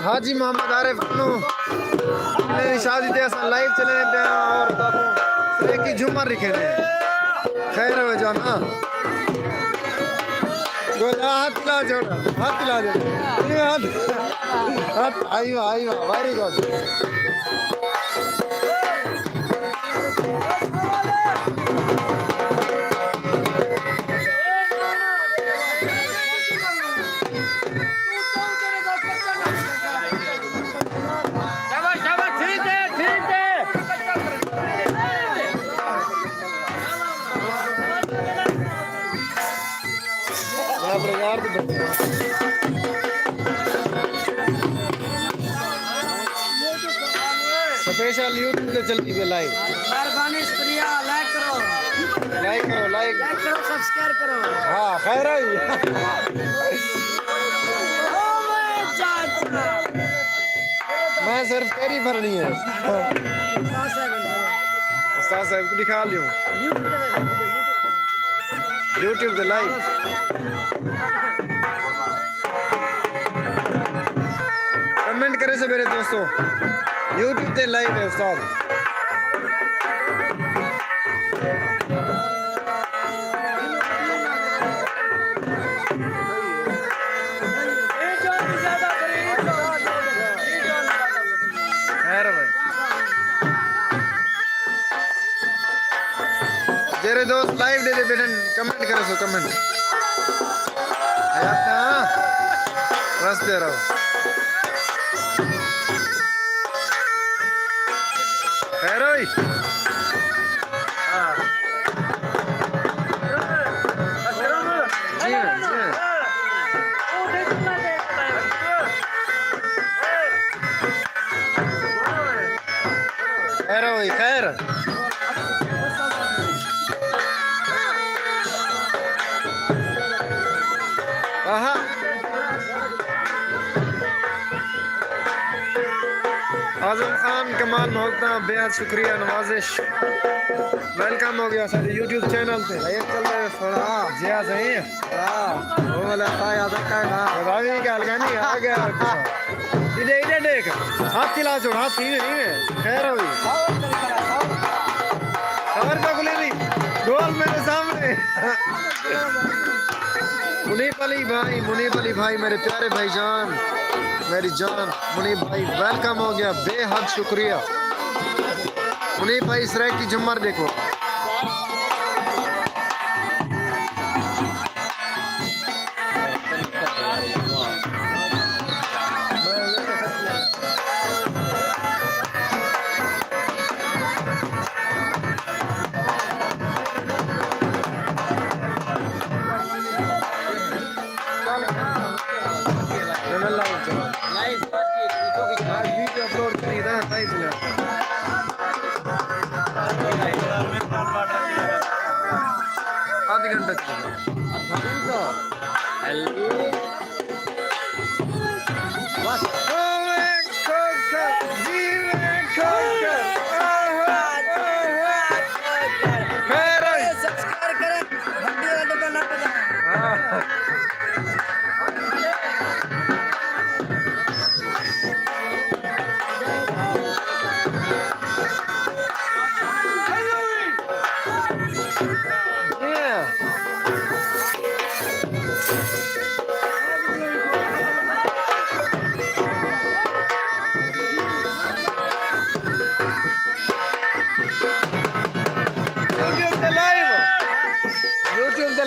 हाजी मोहम्मद आरिफ मेरी शादी ते असा लाइव चले पे और एक ही झुमर रखे ने खैर हो जान हां गोला हाथ ला जोड़ हाथ आइयो वेरी गुड स्पेशल यूट्यूब पे चलती है लाइव मेहरबानी शुक्रिया लाइक करो सब्सक्राइब करो हाँ खैर है मैं सिर्फ तेरी भरनी है उस्ताद साहब को दिखा लियो यूट्यूब पे लाइव कमेंट करे से मेरे दोस्तों यूट्यूब पे लाइव है उस्ताद तेरे दोस्त लाइव दे बेटन कमेंट करे सो कमेंट हयात ना बस दे रहा हूँ खैरोई हाँ खैरोई खैर आजम खान कमाल मोहब्बत बेहद शुक्रिया नवाजिश वेलकम हो गया सर यूट्यूब चैनल पे लाइव चल रहा है थोड़ा जी सही हां वो वाला था याद का ना रावी का अलगानी आ गया इधर देख हाथ खिला छोड़ हाथ नहीं है खैर हुई खबर तो खुले नहीं गोल मेरे सामने मुनीब अली भाई मेरे प्यारे भाईजान मेरी जान मुनीब भाई वेलकम हो गया बेहद शुक्रिया मुनीब भाई इस रैक की झुमर देखो आधी घंटा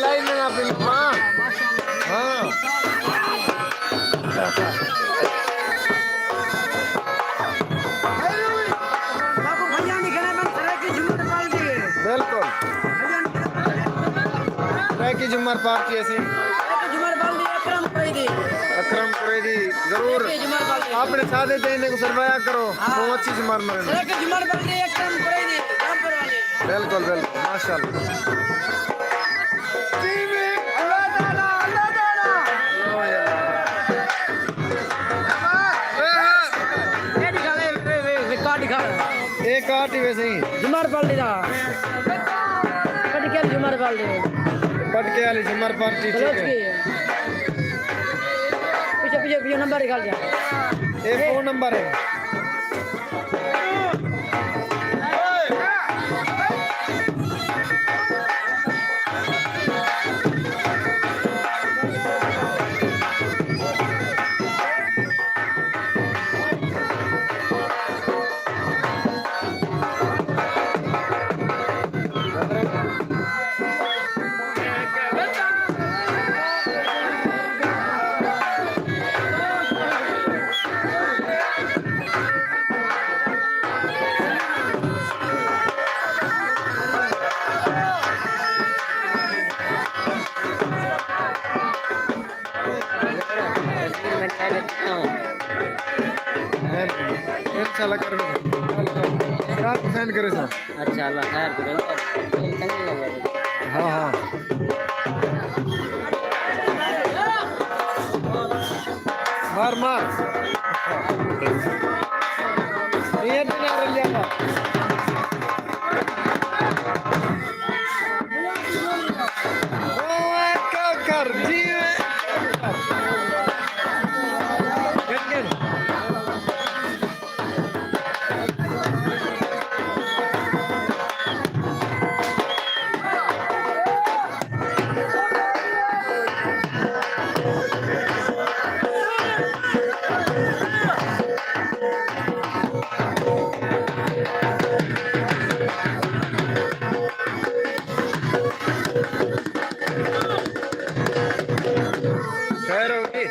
लाइव में आप हाँ हाँ बिल्कुल की जुम्मर पार्टी ऐसी अकरम कुरैदी जरूर आपने सादे देने को सरवाया करो वो अच्छी जुम्मर मरे बिल्कुल बिल्कुल माशाल्लाह एक आठ ही वैसे ही जुमर पार्टी दा कट के जुमर पार्टी जुमर पार्टी ठीक है पीछे पीछे पीछे नंबर निकाल जा ये फोन नंबर है चला कर सेंड करे सर अच्छा अल्लाह खैर करे हाँ हाँ मार मार ये तो नहीं रह जाता ओ क्या कर जी खैर होगी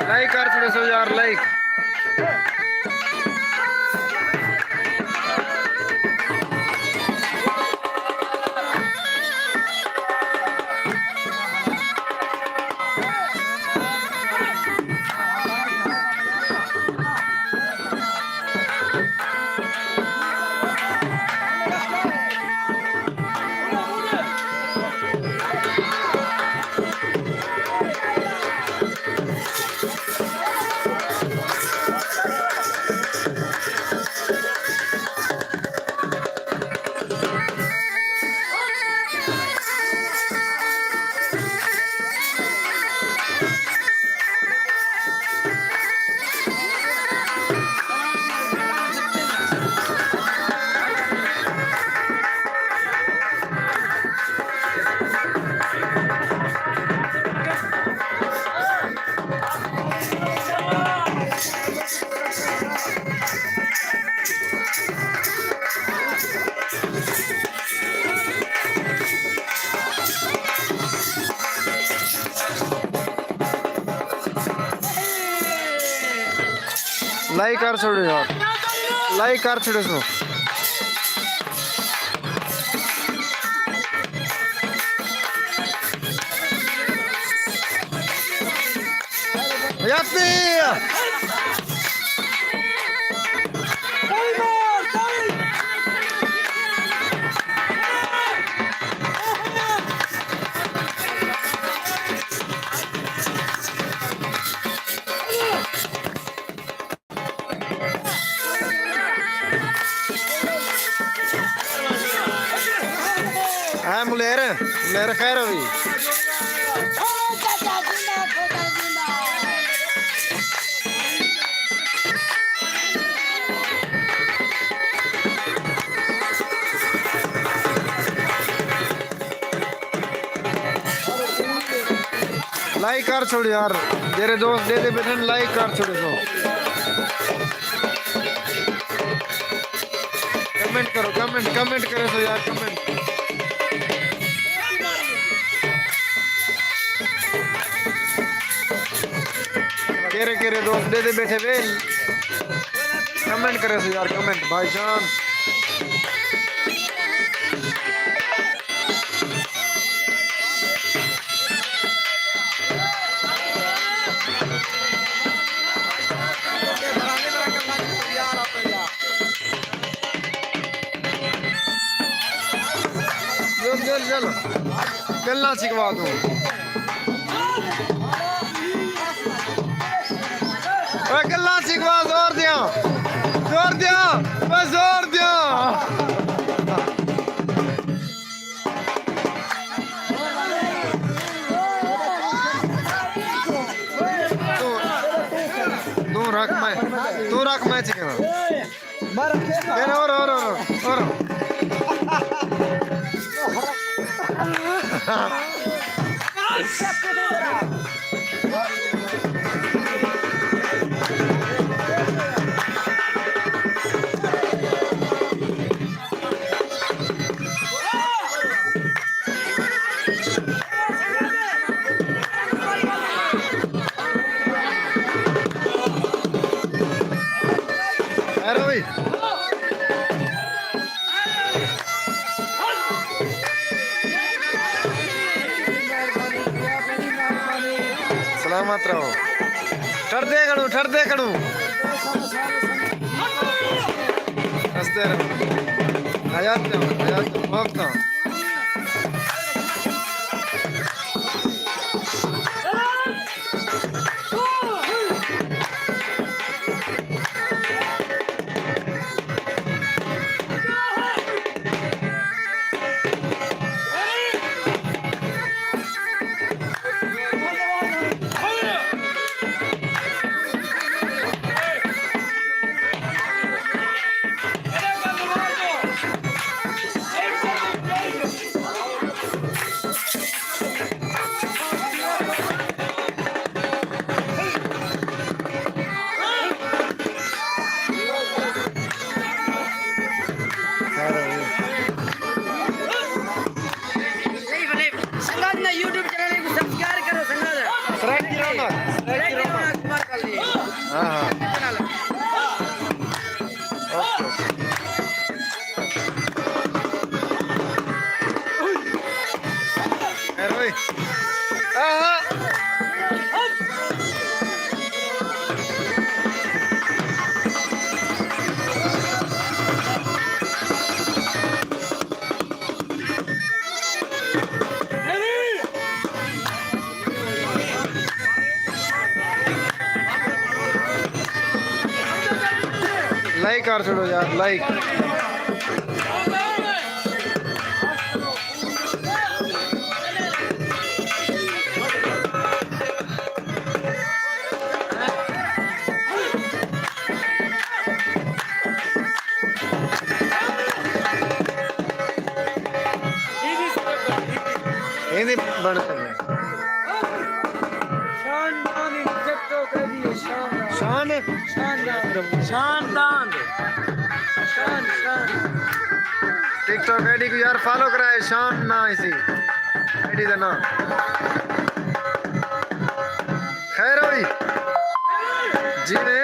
लाइक कर छोड़े सो यार लाइक लाइक कर छोड़ो यार लाइक कर छोड़ो सो حياتي مليرة خير أوي लाइक कर छोड़ यार तेरे दोस्त दे दे बेटे लाइक कर छोड़ दो कमेंट करो कमेंट करो तो यार कमेंट केरे दोस्त दे दे बैठे बे कमेंट करे तो यार कमेंट भाईजान चल गल्ला सिखवा दूं गल्ला सिखवा जोर दिया बस जोर दिया तू रख मैं चिकन और सलामत रहो ठरदे कड़ू हंसते रहो हयात वक्त YouTube चैनल को सब्सक्राइब करो संगाद सब्सक्राइब की रौनक कुमार कर लिए हां ओके लाइक कर छोड़ो यार लाइक ये बन टिकटॉक आईडी को यार फॉलो कराए शान ना इसी आईडी का नाम खैर भाई जी ने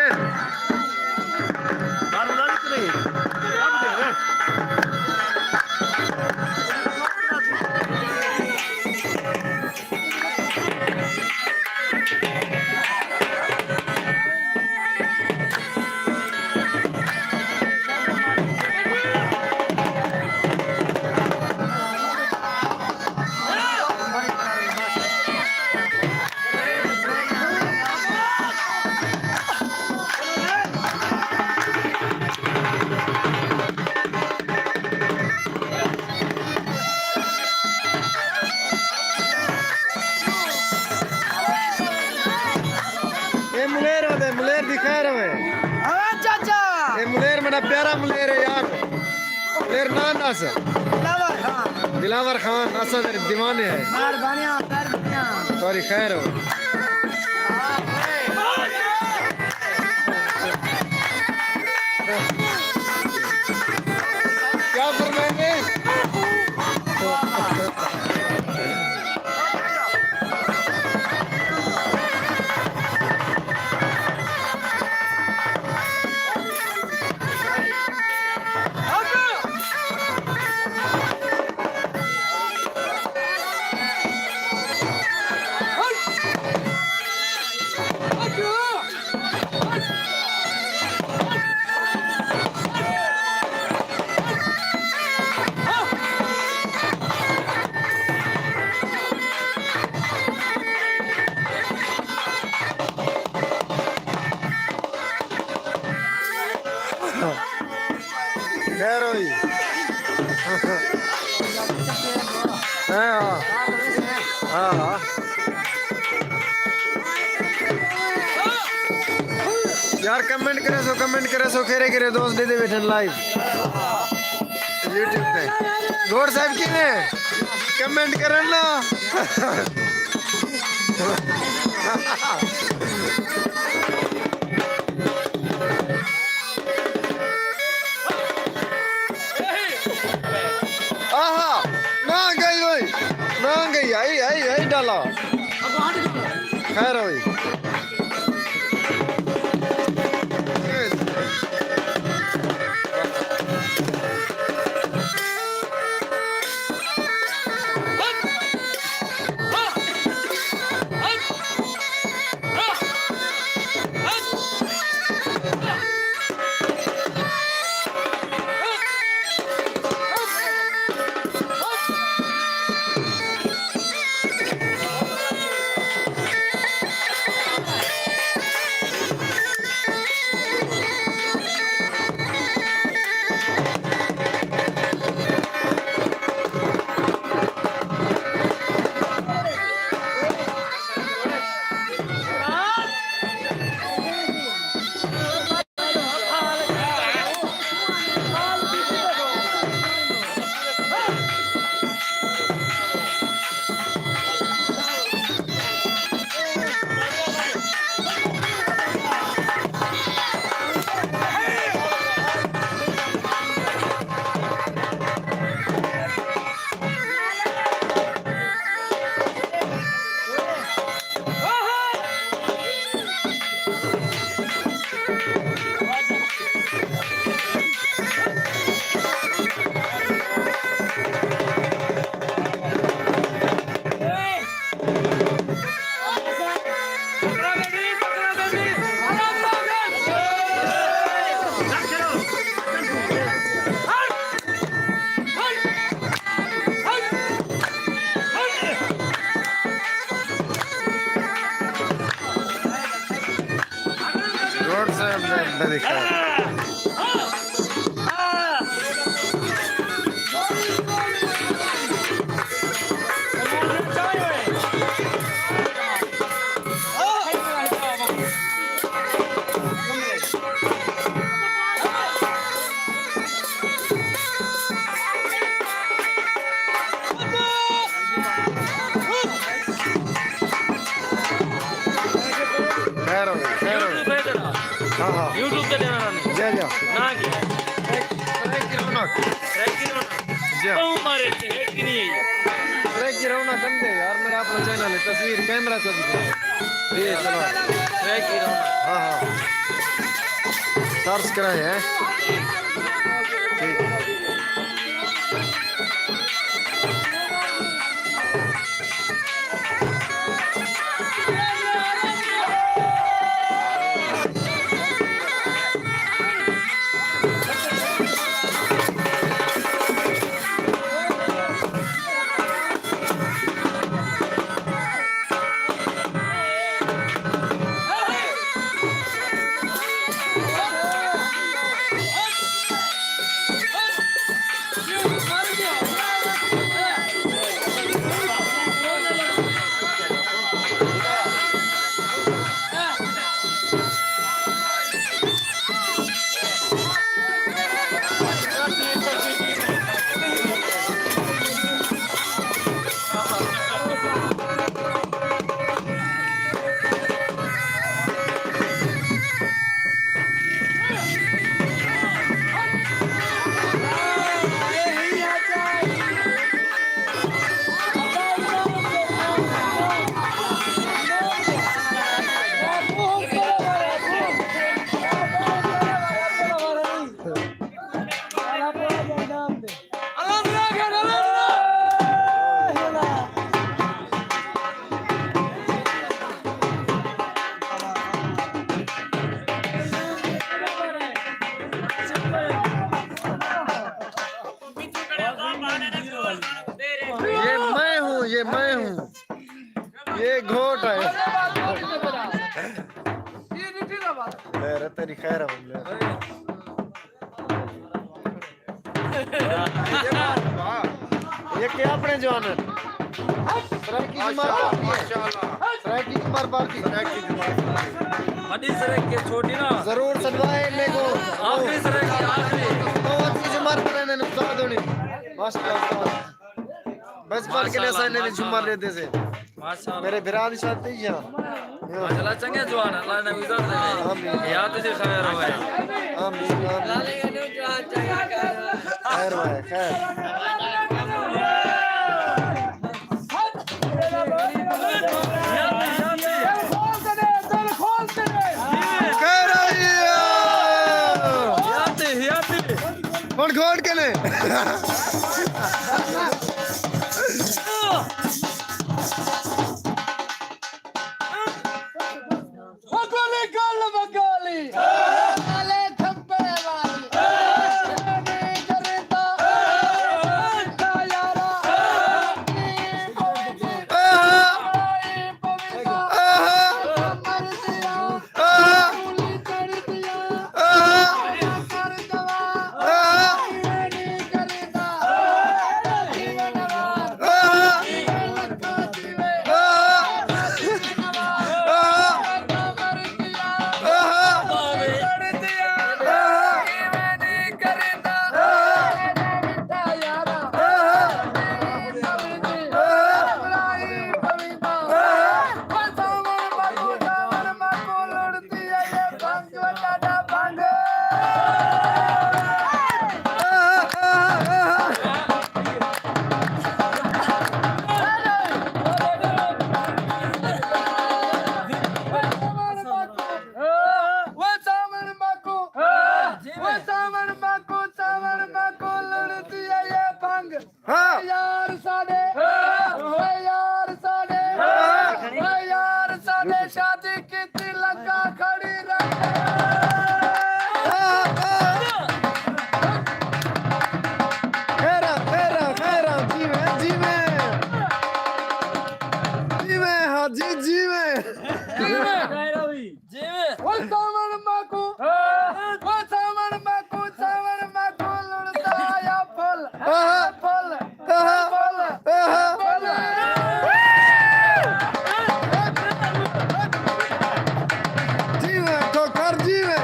प्यारा मलेर है यार मलेर नान अस दिलावर खान असा तेरे दीवाने है सॉरी खैर हो क्या फरमाएंगे खैर हुई हाँ हाँ यार कमेंट करे सो खेरे दोस्त दे बैठन लाइव यूट्यूब पे गौर साहब की ने कमेंट करन ना आहा ना गई आई डाला खैर हुई यूट्यूब पे देना जा ना की ट्रैक की रौनक जा हमारे से कि नहीं है ट्रैक की रौनक कर दे यार मेरा अपना चैनल है तस्वीर कैमरा से दिखा ये चलो ट्रैक की रौनक हाँ सर्च कराए हैं ठीक ये घोट है मेरे तेरी खैर है ये क्या अपने जवान है सराय की जुमार सराय की जुमार बाकी बड़ी सड़क के छोटी ना जरूर सदवाए मेरे को आखिरी सड़क की आखिरी बहुत की जुमार पर ने नुकसान होनी माशाल्लाह बस बार के लिए साइने ने जुमार लेते से माशाल्लाह मेरे बिराद शादी या माशाल्लाह चंगे जवान अल्लाह ने इज्जत दे या तुझे खैर हो है आमीन आमीन खैर भाई खैर कौन घोट के ने शादी की लगा खड़ी खैरा खैरा खैरा जीवे जीवे जीवे हाजी जीवे जीवे जीवे वो सावन माकू लुड़ता या फल फल फल फल जीवे ठोकर जीवे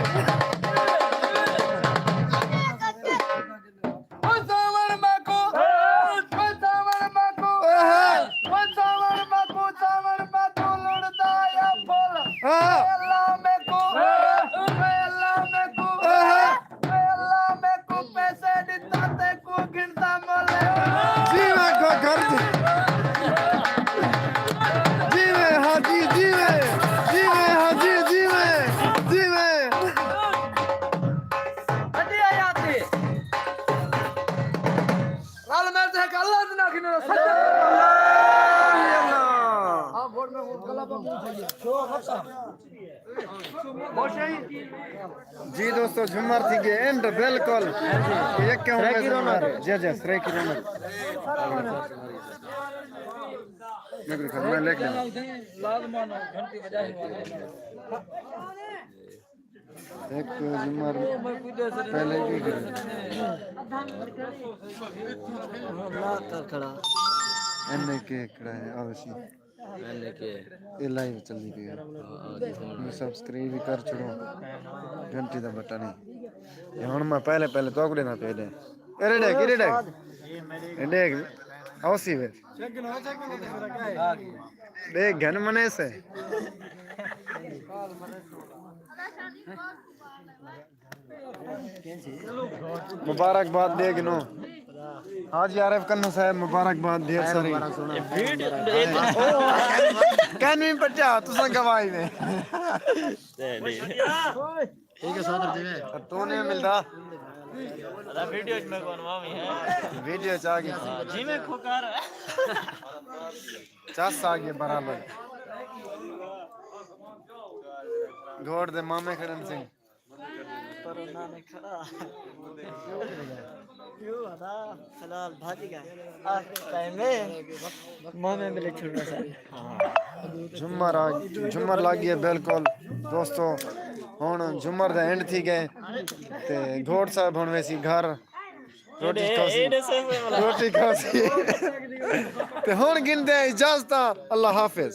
जी दोस्तों झुमर थी के एंड बिल्कुल एक क्यों जी जी सरे की रौनक मैं लिख लेना एक झुमर पहले की खड़ा एने के खड़ा है अवश्य ये लाइव चलती पई है सब्सक्राइब भी कर छोड़ो घंटी दा बटन है हुन मैं पहले पहले तो लेना पहले अरे देख औसी वे देख घन मने से मुबारकबाद देख नो हाजी आरिफ कन्नू साहब मुबारकबाद ढेर सारी कहने में पट्टा तुसा गवाई में ठीक है सोदर जी में तो नहीं मिलता वीडियो में कौन मामी है वीडियो चा गई जी में खोकार चस आ गए बराबर घोड़ दे मामे खड़न सिंह पर ना ने खड़ा क्यों बता फिलहाल भाजी का आखिरी टाइम में मुंह में मिले छुड़ना सर झुमर लागी है बिल्कुल दोस्तों हुन झुमर दा एंड थी गए ते घोड़ साहब हुन वैसी घर रोटी खासी रोटी खासी ते हुन गिनदे इजाजत अल्लाह हाफिज।